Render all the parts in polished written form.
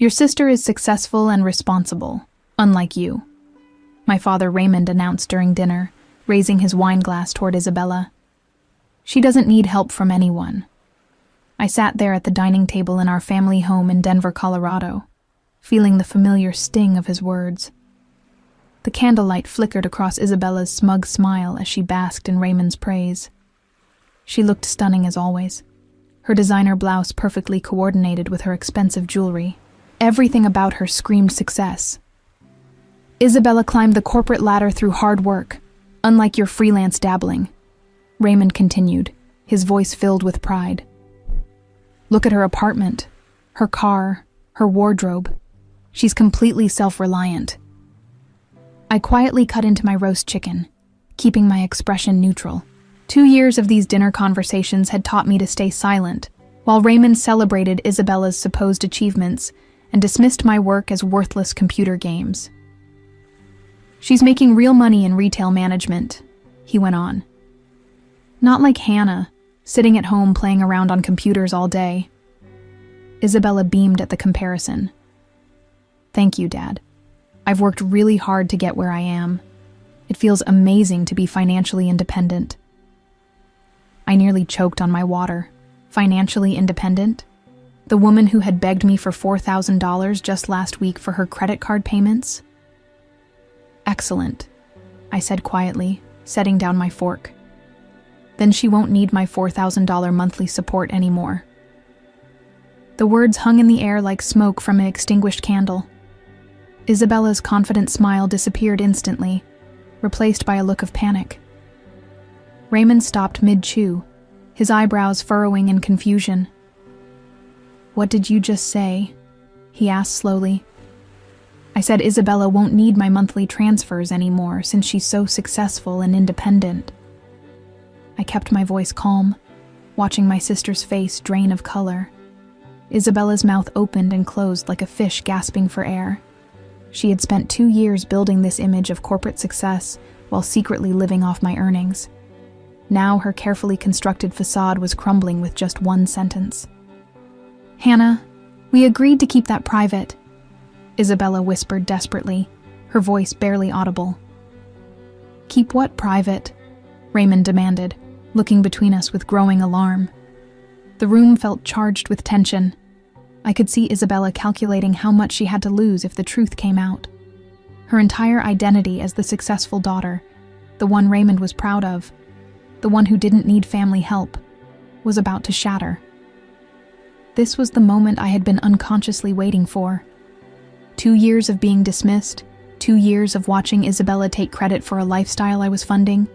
Your sister is successful and responsible, unlike you," my father Raymond announced during dinner, raising his wine glass toward Isabella. "She doesn't need help from anyone." I sat there at the dining table in our family home in Denver, Colorado, feeling the familiar sting of his words. The candlelight flickered across Isabella's smug smile as she basked in Raymond's praise. She looked stunning as always, her designer blouse perfectly coordinated with her expensive jewelry. Everything about her screamed success. "Isabella climbed the corporate ladder through hard work, unlike your freelance dabbling," Raymond continued, his voice filled with pride. "Look at her apartment, her car, her wardrobe. She's completely self-reliant." I quietly cut into my roast chicken, keeping my expression neutral. 2 years of these dinner conversations had taught me to stay silent, while Raymond celebrated Isabella's supposed achievements and dismissed my work as worthless computer games. "She's making real money in retail management," he went on. "Not like Hannah, sitting at home playing around on computers all day." Isabella beamed at the comparison. "Thank you, Dad. I've worked really hard to get where I am. It feels amazing to be financially independent." I nearly choked on my water. Financially independent? The woman who had begged me for $4,000 just last week for her credit card payments? "Excellent," I said quietly, setting down my fork. "Then she won't need my $4,000 monthly support anymore." The words hung in the air like smoke from an extinguished candle. Isabella's confident smile disappeared instantly, replaced by a look of panic. Raymond stopped mid-chew, his eyebrows furrowing in confusion. "What did you just say?" he asked slowly. "I said Isabella won't need my monthly transfers anymore since she's so successful and independent." I kept my voice calm, watching my sister's face drain of color. Isabella's mouth opened and closed like a fish gasping for air. She had spent 2 years building this image of corporate success while secretly living off my earnings. Now her carefully constructed facade was crumbling with just one sentence. "Hannah, we agreed to keep that private," Isabella whispered desperately, her voice barely audible. "Keep what private?" Raymond demanded, looking between us with growing alarm. The room felt charged with tension. I could see Isabella calculating how much she had to lose if the truth came out. Her entire identity as the successful daughter, the one Raymond was proud of, the one who didn't need family help, was about to shatter. This was the moment I had been unconsciously waiting for. 2 years of being dismissed, 2 years of watching Isabella take credit for a lifestyle I was funding,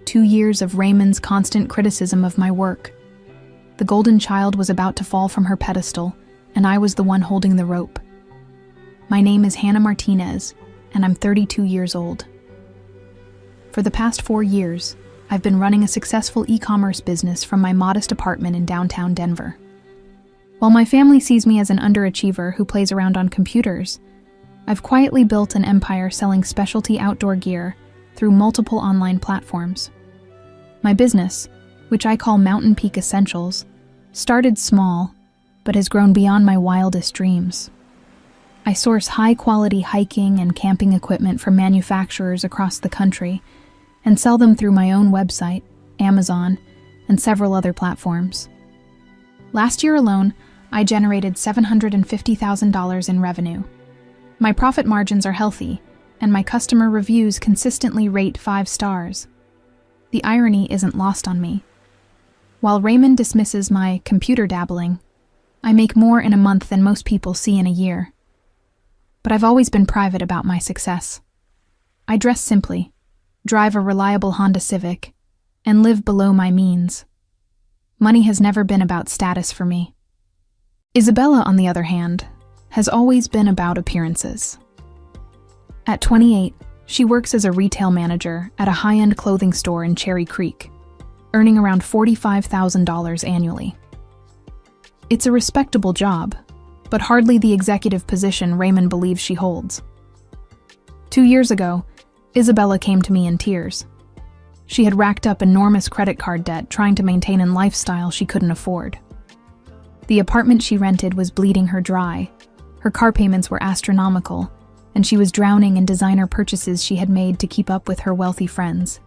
2 years of Raymond's constant criticism of my work. The golden child was about to fall from her pedestal, and I was the one holding the rope. My name is Hannah Martinez, and I'm 32 years old. For the past 4 years, I've been running a successful e-commerce business from my modest apartment in downtown Denver. While my family sees me as an underachiever who plays around on computers, I've quietly built an empire selling specialty outdoor gear through multiple online platforms. My business, which I call Mountain Peak Essentials, started small, but has grown beyond my wildest dreams. I source high-quality hiking and camping equipment from manufacturers across the country and sell them through my own website, Amazon, and several other platforms. Last year alone, I generated $750,000 in revenue. My profit margins are healthy, and my customer reviews consistently rate 5 stars. The irony isn't lost on me. While Raymond dismisses my computer dabbling, I make more in a month than most people see in a year. But I've always been private about my success. I dress simply, drive a reliable Honda Civic, and live below my means. Money has never been about status for me. Isabella, on the other hand, has always been about appearances. At 28, she works as a retail manager at a high-end clothing store in Cherry Creek, earning around $45,000 annually. It's a respectable job, but hardly the executive position Raymond believes she holds. 2 years ago, Isabella came to me in tears. She had racked up enormous credit card debt trying to maintain a lifestyle she couldn't afford. The apartment she rented was bleeding her dry, Her car payments were astronomical, and she was drowning in designer purchases she had made to keep up with her wealthy friends.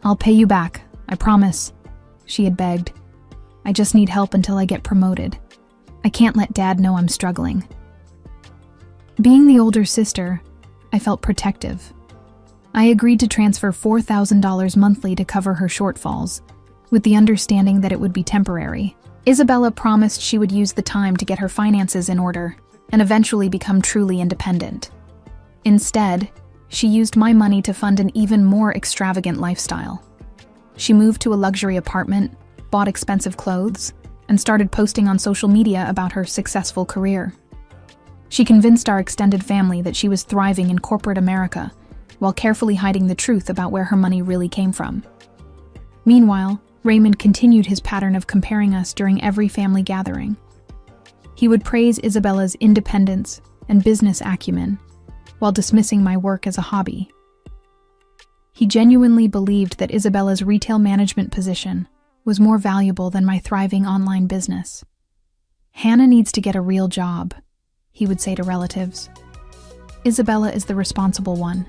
"I'll pay you back, I promise," she had begged. "I just need help until I get promoted. I can't let Dad know I'm struggling." Being the older sister, I felt protective. I agreed to transfer $4,000 monthly to cover her shortfalls, with the understanding that it would be temporary. Isabella promised she would use the time to get her finances in order and eventually become truly independent. Instead, she used my money to fund an even more extravagant lifestyle. She moved to a luxury apartment, bought expensive clothes, and started posting on social media about her successful career. She convinced our extended family that she was thriving in corporate America, while carefully hiding the truth about where her money really came from. Meanwhile, Raymond continued his pattern of comparing us during every family gathering. He would praise Isabella's independence and business acumen, while dismissing my work as a hobby. He genuinely believed that Isabella's retail management position was more valuable than my thriving online business. "Hannah needs to get a real job," he would say to relatives. "Isabella is the responsible one.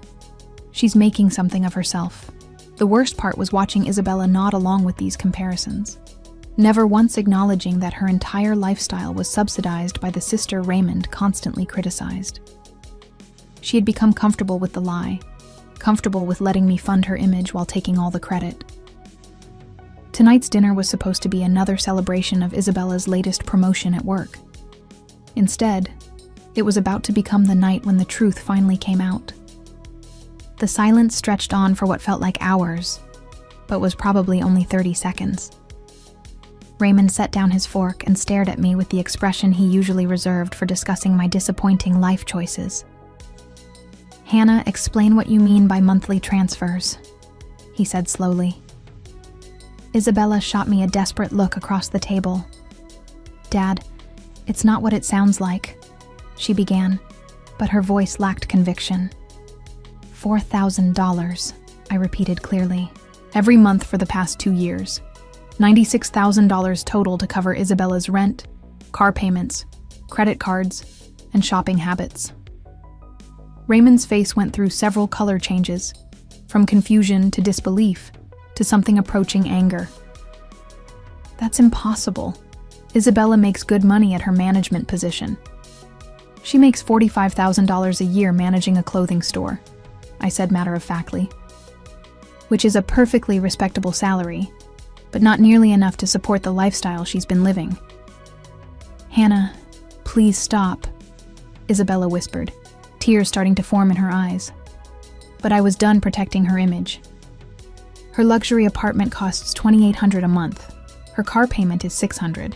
She's making something of herself." The worst part was watching Isabella nod along with these comparisons, never once acknowledging that her entire lifestyle was subsidized by the sister Raymond constantly criticized. She had become comfortable with the lie, comfortable with letting me fund her image while taking all the credit. Tonight's dinner was supposed to be another celebration of Isabella's latest promotion at work. Instead, it was about to become the night when the truth finally came out. The silence stretched on for what felt like hours, but was probably only 30 seconds. Raymond set down his fork and stared at me with the expression he usually reserved for discussing my disappointing life choices. "Hannah, explain what you mean by monthly transfers," he said slowly. Isabella shot me a desperate look across the table. "Dad, it's not what it sounds like," she began, but her voice lacked conviction. $4,000, I repeated clearly. "Every month for the past 2 years. $96,000 total to cover Isabella's rent, car payments, credit cards, and shopping habits." Raymond's face went through several color changes, from confusion to disbelief to something approaching anger. "That's impossible. Isabella makes good money at her management position. She makes $45,000 a year managing a clothing store," I said matter-of-factly. "Which is a perfectly respectable salary, but not nearly enough to support the lifestyle she's been living." "Hannah, please stop," Isabella whispered, tears starting to form in her eyes. But I was done protecting her image. Her luxury apartment costs $2,800 a month. Her car payment is $600.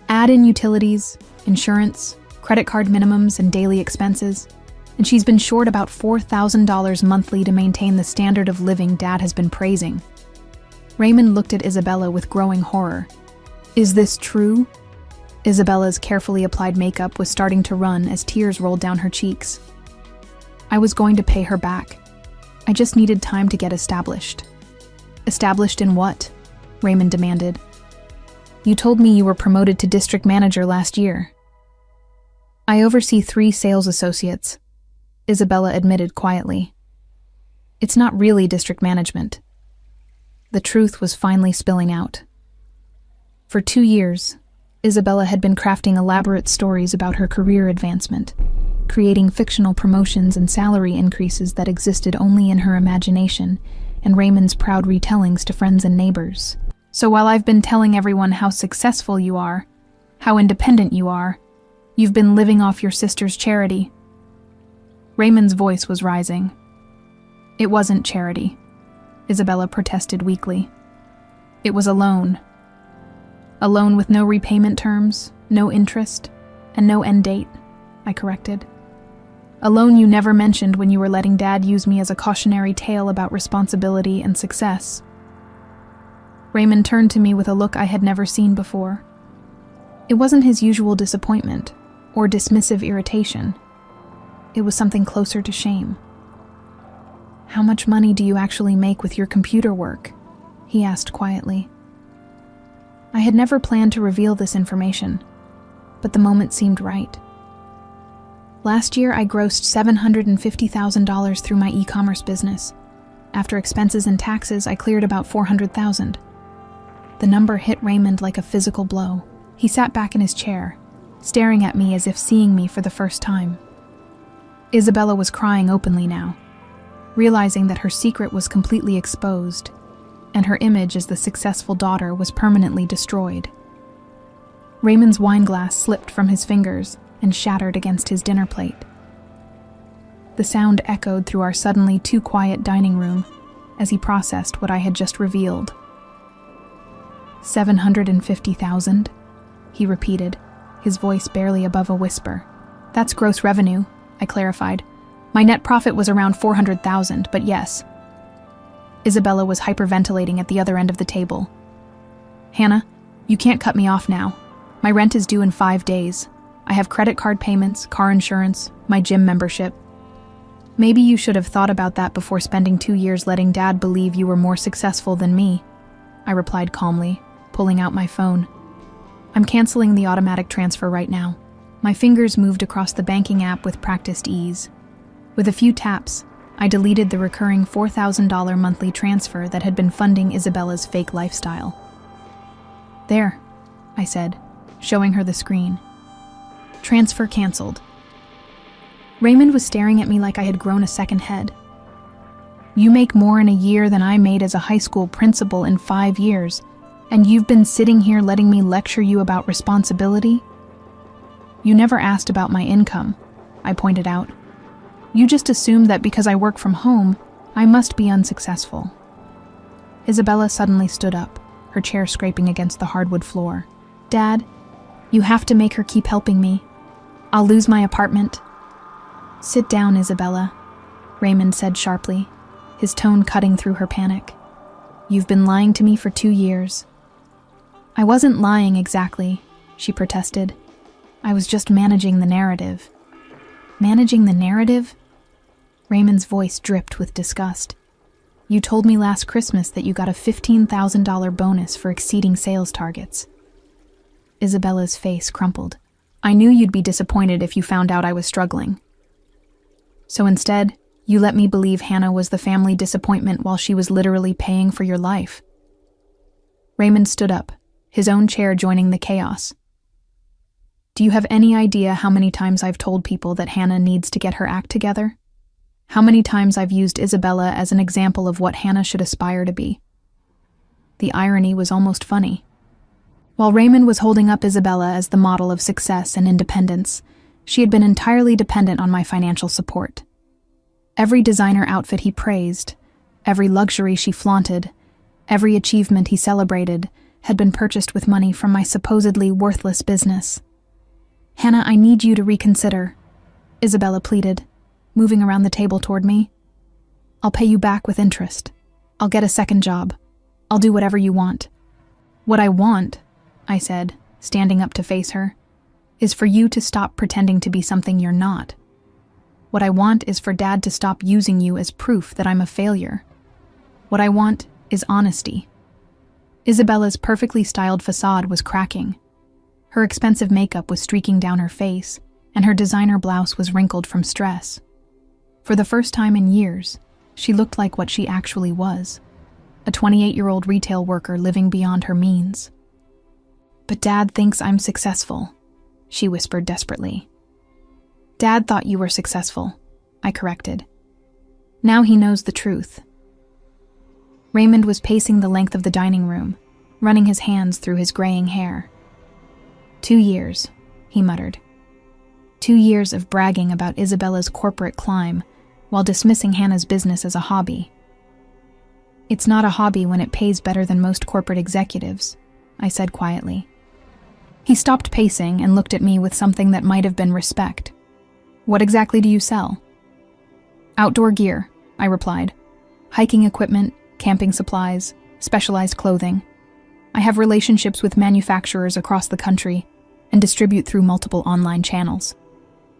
Add in utilities, insurance, credit card minimums, and daily expenses, and she's been short about $4,000 monthly to maintain the standard of living Dad has been praising. Raymond looked at Isabella with growing horror. "Is this true?" Isabella's carefully applied makeup was starting to run as tears rolled down her cheeks. "I was going to pay her back. I just needed time to get established." "Established in what?" Raymond demanded. "You told me you were promoted to district manager last year." "I oversee 3 sales associates," Isabella admitted quietly. "It's not really district management." The truth was finally spilling out. For 2 years, Isabella had been crafting elaborate stories about her career advancement, creating fictional promotions and salary increases that existed only in her imagination and Raymond's proud retellings to friends and neighbors. "So while I've been telling everyone how successful you are, how independent you are, you've been living off your sister's charity." Raymond's voice was rising. "It wasn't charity," Isabella protested weakly. "It was a loan. A loan with no repayment terms, no interest, and no end date," I corrected. "A loan you never mentioned when you were letting Dad use me as a cautionary tale about responsibility and success." Raymond turned to me with a look I had never seen before. It wasn't his usual disappointment or dismissive irritation. It was something closer to shame. "How much money do you actually make with your computer work?" he asked quietly. I had never planned to reveal this information, but the moment seemed right. Last year, I grossed $750,000 through my e-commerce business. After expenses and taxes, I cleared about $400,000. The number hit Raymond like a physical blow. He sat back in his chair, staring at me as if seeing me for the first time. Isabella was crying openly now, realizing that her secret was completely exposed, and her image as the successful daughter was permanently destroyed. Raymond's wine glass slipped from his fingers and shattered against his dinner plate. The sound echoed through our suddenly too quiet dining room as he processed what I had just revealed. 750,000, he repeated, his voice barely above a whisper. That's gross revenue, I clarified. My net profit was around 400,000, but yes. Isabella was hyperventilating at the other end of the table. Hannah, you can't cut me off now. My rent is due in 5 days. I have credit card payments, car insurance, my gym membership. Maybe you should have thought about that before spending 2 years letting Dad believe you were more successful than me, I replied calmly, pulling out my phone. I'm canceling the automatic transfer right now. My fingers moved across the banking app with practiced ease. With a few taps, I deleted the recurring $4,000 monthly transfer that had been funding Isabella's fake lifestyle. There, I said, showing her the screen. Transfer canceled. Raymond was staring at me like I had grown a second head. You make more in a year than I made as a high school principal in 5 years, and you've been sitting here letting me lecture you about responsibility? You never asked about my income, I pointed out. You just assumed that because I work from home, I must be unsuccessful. Isabella suddenly stood up, her chair scraping against the hardwood floor. Dad, you have to make her keep helping me. I'll lose my apartment. Sit down, Isabella, Raymond said sharply, his tone cutting through her panic. You've been lying to me for 2 years. I wasn't lying exactly, she protested. I was just managing the narrative. Managing the narrative? Raymond's voice dripped with disgust. You told me last Christmas that you got a $15,000 bonus for exceeding sales targets. Isabella's face crumpled. I knew you'd be disappointed if you found out I was struggling. So instead, you let me believe Hannah was the family disappointment while she was literally paying for your life. Raymond stood up, his own chair joining the chaos. Do you have any idea how many times I've told people that Hannah needs to get her act together? How many times I've used Isabella as an example of what Hannah should aspire to be? The irony was almost funny. While Raymond was holding up Isabella as the model of success and independence, she had been entirely dependent on my financial support. Every designer outfit he praised, every luxury she flaunted, every achievement he celebrated had been purchased with money from my supposedly worthless business. Hannah, I need you to reconsider, Isabella pleaded, moving around the table toward me. I'll pay you back with interest. I'll get a second job. I'll do whatever you want. What I want, I said, standing up to face her, is for you to stop pretending to be something you're not. What I want is for Dad to stop using you as proof that I'm a failure. What I want is honesty. Isabella's perfectly styled facade was cracking. Her expensive makeup was streaking down her face, and her designer blouse was wrinkled from stress. For the first time in years, she looked like what she actually was, a 28-year-old retail worker living beyond her means. But Dad thinks I'm successful, she whispered desperately. Dad thought you were successful, I corrected. Now he knows the truth. Raymond was pacing the length of the dining room, running his hands through his graying hair. 2 years, he muttered. 2 years of bragging about Isabella's corporate climb while dismissing Hannah's business as a hobby. It's not a hobby when it pays better than most corporate executives, I said quietly. He stopped pacing and looked at me with something that might have been respect. What exactly do you sell? Outdoor gear, I replied. Hiking equipment, camping supplies, specialized clothing. I have relationships with manufacturers across the country and distribute through multiple online channels.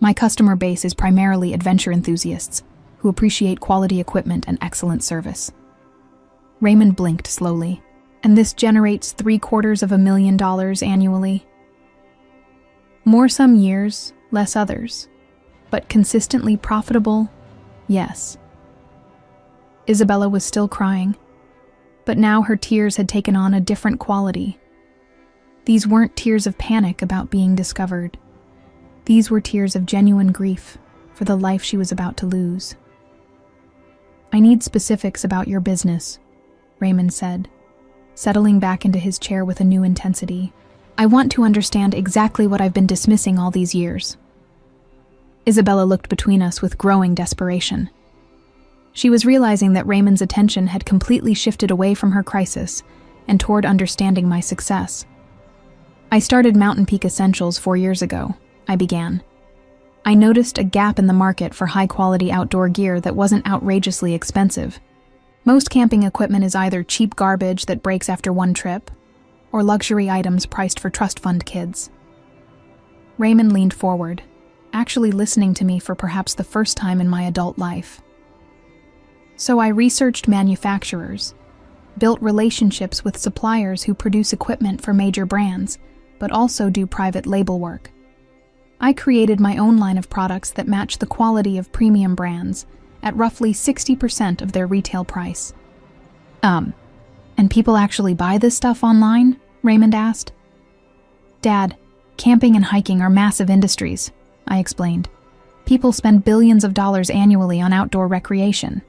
My customer base is primarily adventure enthusiasts who appreciate quality equipment and excellent service. Raymond blinked slowly. And this generates $750,000 annually. More some years, less others. But consistently profitable? Yes. Isabella was still crying, but now her tears had taken on a different quality. These weren't tears of panic about being discovered. These were tears of genuine grief for the life she was about to lose. "I need specifics about your business," Raymond said, settling back into his chair with a new intensity. "I want to understand exactly what I've been dismissing all these years." Isabella looked between us with growing desperation. She was realizing that Raymond's attention had completely shifted away from her crisis and toward understanding my success. "I started Mountain Peak Essentials 4 years ago," I began. "I noticed a gap in the market for high-quality outdoor gear that wasn't outrageously expensive. Most camping equipment is either cheap garbage that breaks after one trip, or luxury items priced for trust fund kids." Raymond leaned forward, actually listening to me for perhaps the first time in my adult life. "So I researched manufacturers, built relationships with suppliers who produce equipment for major brands, but also do private label work. I created my own line of products that match the quality of premium brands at roughly 60% of their retail price." And people actually buy this stuff online?" Raymond asked. "Dad, camping and hiking are massive industries," I explained. "People spend billions of dollars annually on outdoor recreation.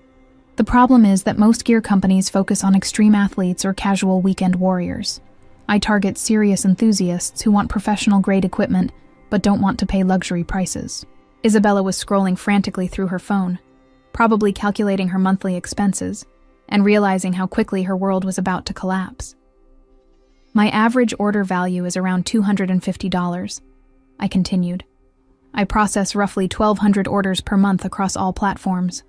The problem is that most gear companies focus on extreme athletes or casual weekend warriors. I target serious enthusiasts who want professional-grade equipment but don't want to pay luxury prices." Isabella was scrolling frantically through her phone, probably calculating her monthly expenses, and realizing how quickly her world was about to collapse. "My average order value is around $250, I continued. "I process roughly 1,200 orders per month across all platforms.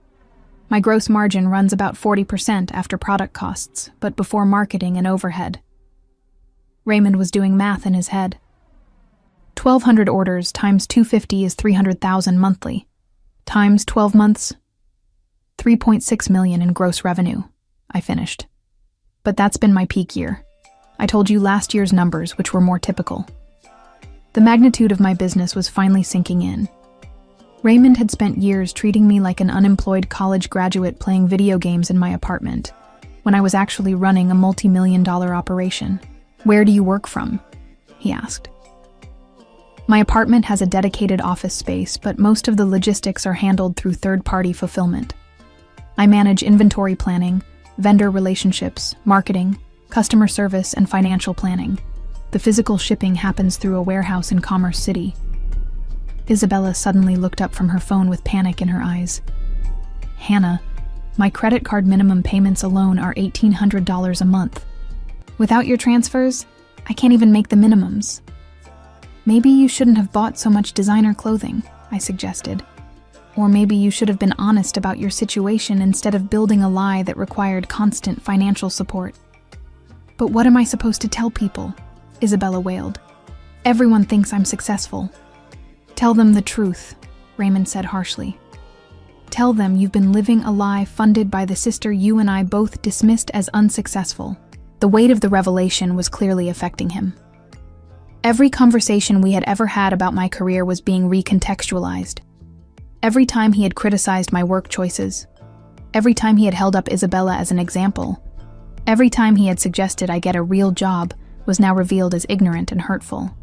My gross margin runs about 40% after product costs, but before marketing and overhead." Raymond was doing math in his head. 1,200 orders times 250 is 300,000 monthly. Times 12 months, 3.6 million in gross revenue, I finished. "But that's been my peak year. I told you last year's numbers, which were more typical." The magnitude of my business was finally sinking in. Raymond had spent years treating me like an unemployed college graduate playing video games in my apartment, when I was actually running a multi-million-dollar operation. "Where do you work from?" he asked. "My apartment has a dedicated office space, but most of the logistics are handled through third-party fulfillment. I manage inventory planning, vendor relationships, marketing, customer service, and financial planning. The physical shipping happens through a warehouse in Commerce City." Isabella suddenly looked up from her phone with panic in her eyes. "Hannah, my credit card minimum payments alone are $1,800 a month. Without your transfers, I can't even make the minimums." "Maybe you shouldn't have bought so much designer clothing," I suggested. "Or maybe you should have been honest about your situation instead of building a lie that required constant financial support." "But what am I supposed to tell people?" Isabella wailed. "Everyone thinks I'm successful." "Tell them the truth," Raymond said harshly. "Tell them you've been living a lie funded by the sister you and I both dismissed as unsuccessful." The weight of the revelation was clearly affecting him. Every conversation we had ever had about my career was being recontextualized. Every time he had criticized my work choices, every time he had held up Isabella as an example, every time he had suggested I get a real job was now revealed as ignorant and hurtful.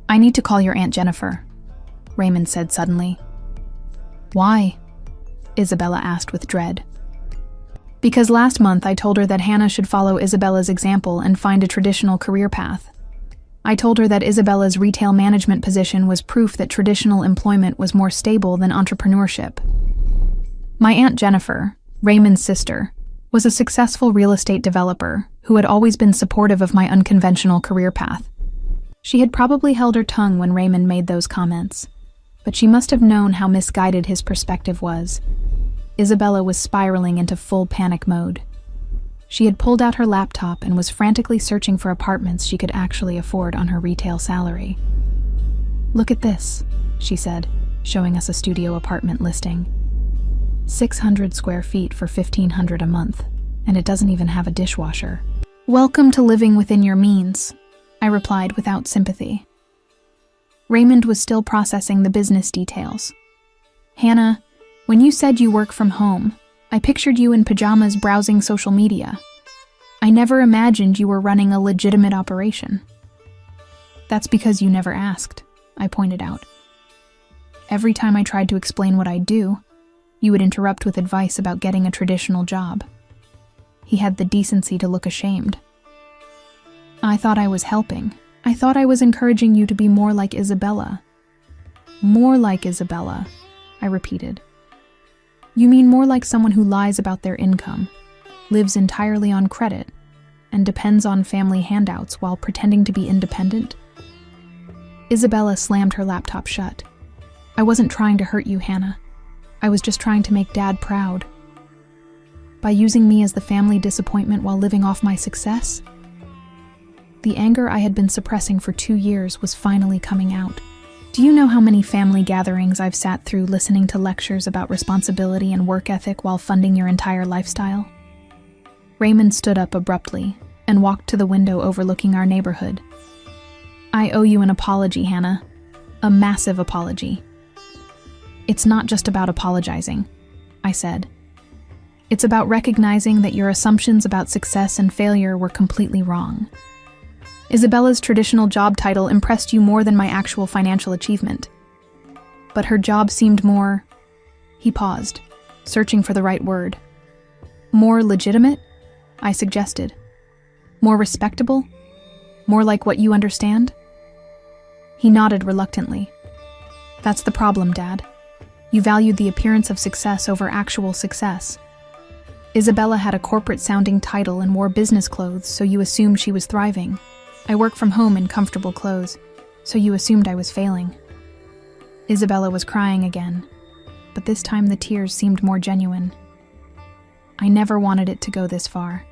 "I need to call your Aunt Jennifer," Raymond said suddenly. "Why?" Isabella asked with dread. "Because last month I told her that Hannah should follow Isabella's example and find a traditional career path. I told her that Isabella's retail management position was proof that traditional employment was more stable than entrepreneurship." My Aunt Jennifer, Raymond's sister, was a successful real estate developer who had always been supportive of my unconventional career path. She had probably held her tongue when Raymond made those comments, but she must have known how misguided his perspective was. Isabella was spiraling into full panic mode. She had pulled out her laptop and was frantically searching for apartments she could actually afford on her retail salary. "Look at this," she said, showing us a studio apartment listing. 600 square feet for $1,500 a month, and it doesn't even have a dishwasher. "Welcome to living within your means," I replied without sympathy. Raymond was still processing the business details. Hannah, when you said you work from home, I pictured you in pajamas browsing social media. I never imagined you were running a legitimate operation. That's because you never asked, I pointed out. Every time I tried to explain what I'd do, you would interrupt with advice about getting a traditional job. He had the decency to look ashamed. I thought I was helping. I thought I was encouraging you to be more like Isabella. More like Isabella, I repeated. You mean more like someone who lies about their income, lives entirely on credit, and depends on family handouts while pretending to be independent? Isabella slammed her laptop shut. I wasn't trying to hurt you, Hannah. I was just trying to make Dad proud. By using me as the family disappointment while living off my success? The anger I had been suppressing for 2 years was finally coming out. Do you know how many family gatherings I've sat through listening to lectures about responsibility and work ethic while funding your entire lifestyle? Raymond stood up abruptly and walked to the window overlooking our neighborhood. I owe you an apology, Hannah. A massive apology. It's not just about apologizing, I said. It's about recognizing that your assumptions about success and failure were completely wrong. Isabella's traditional job title impressed you more than my actual financial achievement. But her job seemed more... He paused, searching for the right word. More legitimate? I suggested. More respectable? More like what you understand? He nodded reluctantly. That's the problem, Dad. You valued the appearance of success over actual success. Isabella had a corporate-sounding title and wore business clothes, so you assumed she was thriving. I work from home in comfortable clothes, so you assumed I was failing. Isabella was crying again, but this time the tears seemed more genuine. I never wanted it to go this far.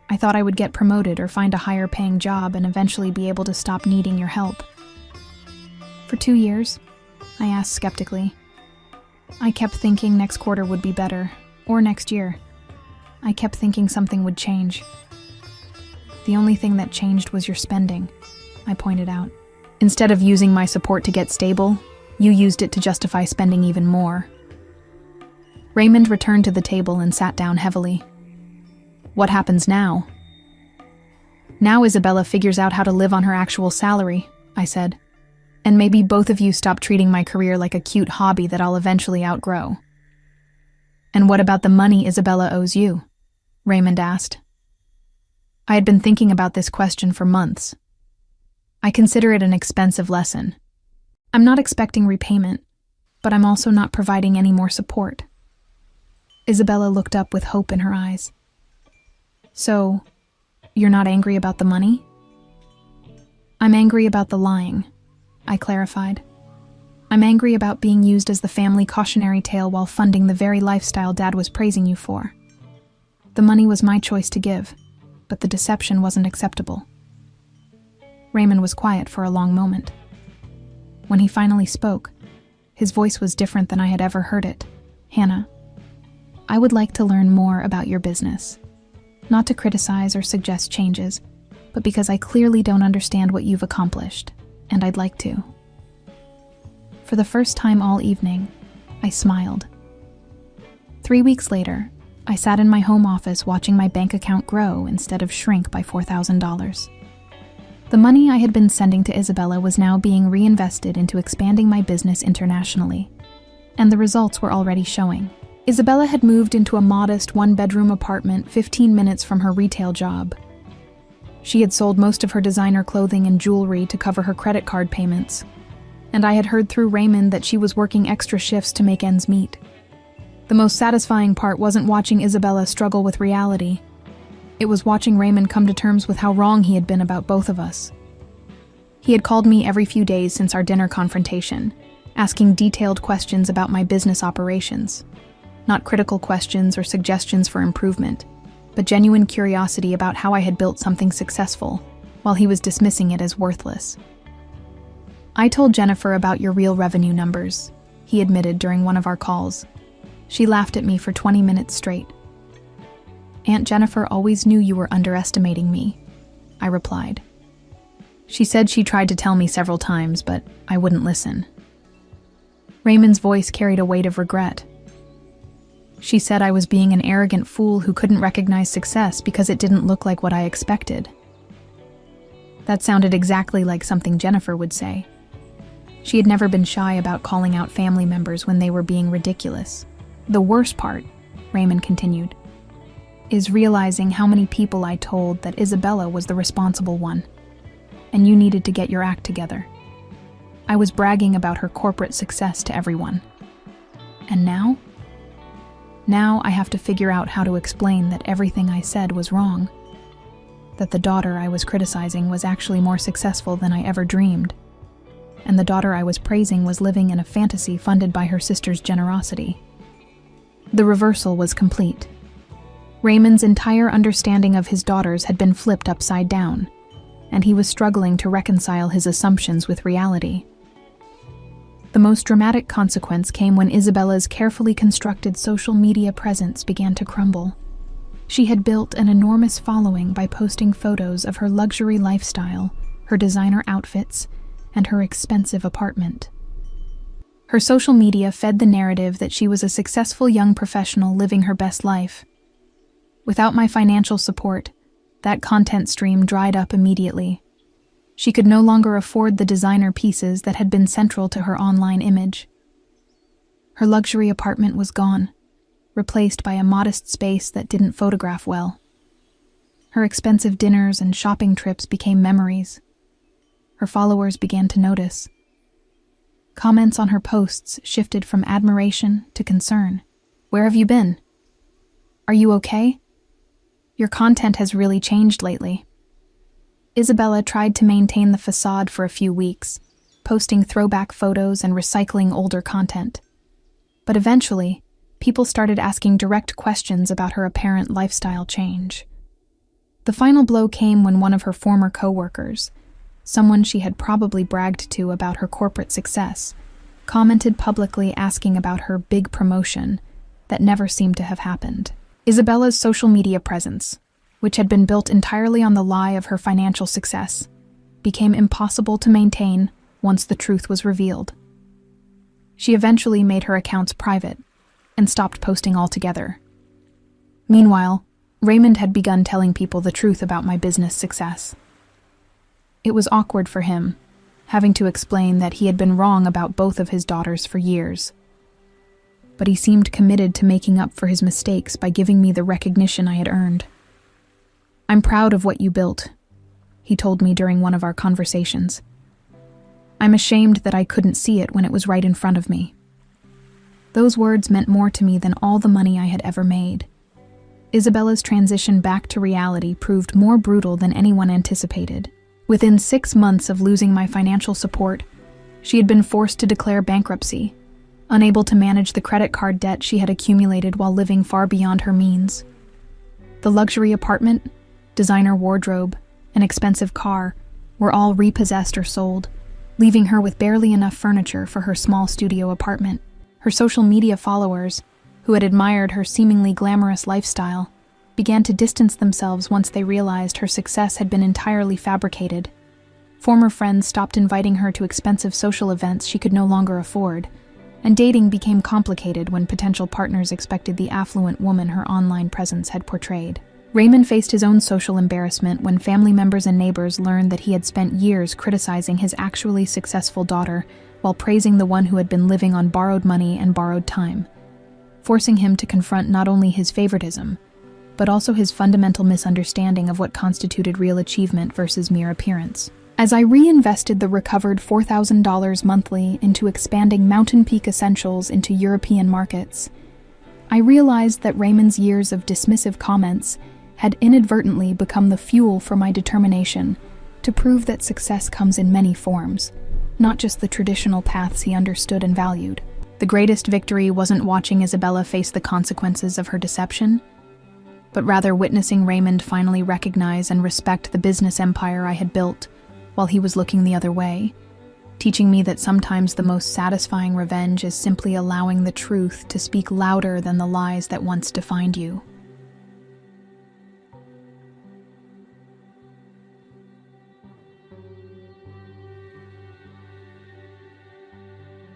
I thought I would get promoted or find a higher-paying job and eventually be able to stop needing your help. For 2 years? I asked skeptically. I kept thinking next quarter would be better, or next year. I kept thinking something would change. The only thing that changed was your spending, I pointed out. Instead of using my support to get stable, you used it to justify spending even more. Raymond returned to the table and sat down heavily. What happens now? Now Isabella figures out how to live on her actual salary, I said. And maybe both of you stop treating my career like a cute hobby that I'll eventually outgrow. And what about the money Isabella owes you? Raymond asked. I had been thinking about this question for months. I consider it an expensive lesson. I'm not expecting repayment, but I'm also not providing any more support. Isabella looked up with hope in her eyes. So, you're not angry about the money? I'm angry about the lying, I clarified. I'm angry about being used as the family cautionary tale while funding the very lifestyle Dad was praising you for. The money was my choice to give, but the deception wasn't acceptable. Raymond was quiet for a long moment. When he finally spoke, his voice was different than I had ever heard it. Hannah, I would like to learn more about your business. Not to criticize or suggest changes, but because I clearly don't understand what you've accomplished, and I'd like to. For the first time all evening, I smiled. 3 weeks later, I sat in my home office watching my bank account grow instead of shrink by $4,000. The money I had been sending to Isabella was now being reinvested into expanding my business internationally, and the results were already showing. Isabella had moved into a modest one-bedroom apartment 15 minutes from her retail job. She had sold most of her designer clothing and jewelry to cover her credit card payments, and I had heard through Raymond that she was working extra shifts to make ends meet. The most satisfying part wasn't watching Isabella struggle with reality. It was watching Raymond come to terms with how wrong he had been about both of us. He had called me every few days since our dinner confrontation, asking detailed questions about my business operations. Not critical questions or suggestions for improvement, but genuine curiosity about how I had built something successful, while he was dismissing it as worthless. I told Jennifer about your real revenue numbers, he admitted during one of our calls. She laughed at me for 20 minutes straight. Aunt Jennifer always knew you were underestimating me, I replied. She said she tried to tell me several times, but I wouldn't listen. Raymond's voice carried a weight of regret. She said I was being an arrogant fool who couldn't recognize success because it didn't look like what I expected. That sounded exactly like something Jennifer would say. She had never been shy about calling out family members when they were being ridiculous. The worst part, Raymond continued, is realizing how many people I told that Isabella was the responsible one, and you needed to get your act together. I was bragging about her corporate success to everyone. And now? Now I have to figure out how to explain that everything I said was wrong. That the daughter I was criticizing was actually more successful than I ever dreamed. And the daughter I was praising was living in a fantasy funded by her sister's generosity. The reversal was complete. Raymond's entire understanding of his daughters had been flipped upside down, and he was struggling to reconcile his assumptions with reality. The most dramatic consequence came when Isabella's carefully constructed social media presence began to crumble. She had built an enormous following by posting photos of her luxury lifestyle, her designer outfits, and her expensive apartment. Her social media fed the narrative that she was a successful young professional living her best life. Without my financial support, that content stream dried up immediately. She could no longer afford the designer pieces that had been central to her online image. Her luxury apartment was gone, replaced by a modest space that didn't photograph well. Her expensive dinners and shopping trips became memories. Her followers began to notice. Comments on her posts shifted from admiration to concern. "Where have you been? Are you okay? Your content has really changed lately." Isabella tried to maintain the facade for a few weeks, posting throwback photos and recycling older content. But eventually, people started asking direct questions about her apparent lifestyle change. The final blow came when one of her former co-workers, someone she had probably bragged to about her corporate success, commented publicly asking about her big promotion that never seemed to have happened. Isabella's social media presence, which had been built entirely on the lie of her financial success, became impossible to maintain once the truth was revealed. She eventually made her accounts private and stopped posting altogether. Meanwhile, Raymond had begun telling people the truth about my business success. It was awkward for him, having to explain that he had been wrong about both of his daughters for years. But he seemed committed to making up for his mistakes by giving me the recognition I had earned. "I'm proud of what you built," he told me during one of our conversations. "I'm ashamed that I couldn't see it when it was right in front of me." Those words meant more to me than all the money I had ever made. Isabella's transition back to reality proved more brutal than anyone anticipated. Within 6 months of losing my financial support, she had been forced to declare bankruptcy, unable to manage the credit card debt she had accumulated while living far beyond her means. The luxury apartment, designer wardrobe, and expensive car were all repossessed or sold, leaving her with barely enough furniture for her small studio apartment. Her social media followers, who had admired her seemingly glamorous lifestyle, began to distance themselves once they realized her success had been entirely fabricated. Former friends stopped inviting her to expensive social events she could no longer afford, and dating became complicated when potential partners expected the affluent woman her online presence had portrayed. Raymond faced his own social embarrassment when family members and neighbors learned that he had spent years criticizing his actually successful daughter while praising the one who had been living on borrowed money and borrowed time, forcing him to confront not only his favoritism, but also his fundamental misunderstanding of what constituted real achievement versus mere appearance. As I reinvested the recovered $4,000 monthly into expanding Mountain Peak Essentials into European markets, I realized that Raymond's years of dismissive comments had inadvertently become the fuel for my determination to prove that success comes in many forms, not just the traditional paths he understood and valued. The greatest victory wasn't watching Isabella face the consequences of her deception, but rather witnessing Raymond finally recognize and respect the business empire I had built while he was looking the other way, teaching me that sometimes the most satisfying revenge is simply allowing the truth to speak louder than the lies that once defined you.